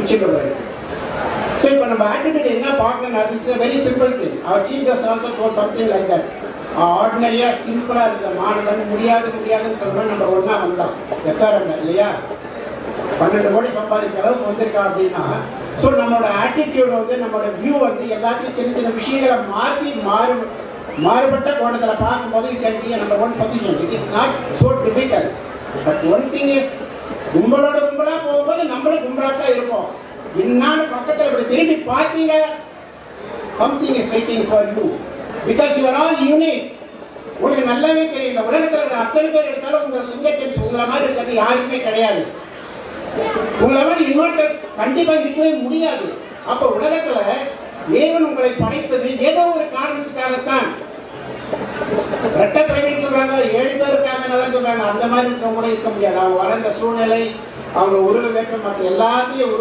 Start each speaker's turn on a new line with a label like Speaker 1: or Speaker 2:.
Speaker 1: உச்சிக்கப்படுறது. So இப்போ நம்ம attitude என்ன பார்க்கணும், அது இஸ் வெரி சிம்பிள் திங். அவர் chief guest also told something like that. ஆர்டினரியாக சிம்பிளாக இருந்த மாணவன் முடியாதுன்னு சொல்கிறோம். நம்ம ஒன்றா வந்தான் எஸ்ஆர்எம் இல்லையா, 12 கோடி சம்பாதிக்கிற அளவுக்கு வந்திருக்கா அப்படின்னா, ஸோ நம்மளோட ஆட்டிடியூட் வந்து நம்மளோட வியூ வந்து எல்லாத்தையும் சின்ன சின்ன விஷயங்களை மாற்றி மாறுபட்ட கோணத்தில் பார்க்கும்போது you can be number 1 position. It is not so difficult. But one thing is, கும்பலோட கும்பலாக போகும்போது நம்மளும் கும்பலாக தான் இருப்போம். என்னான்னு பக்கத்தில் இப்படி திரும்பி பார்த்தீங்க, something is waiting for you because you are all unique. உங்களுக்கு நல்லாவே தெரியும், இந்த உலகத்தில் இருக்கிற அத்தனை பேர் எடுத்தாலும் உங்கள் ஃபிங்கர் டிப்ஸ் உங்களை மாதிரி இருக்கிறது யாருக்குமே கிடையாது. உங்களை மாதிரி இன்னொருத்தர் கண்டிப்பாக இருக்கவே முடியாது. அப்போ உலகத்தில் தேவன் உங்களை படைத்தது ஏதோ ஒரு காரணத்துக்காகத்தான். ரெட்டை பிறவின்னு சொல்றாங்க, 7 பேருக்காக நல்லா சொல்றாங்க. அந்த மாதிரி இருக்கவங்க கூட இருக்க முடியாது. அவங்க வளர்ந்த சூழ்நிலை, அவங்க உருவ வேக்கம், மற்ற எல்லாத்தையும்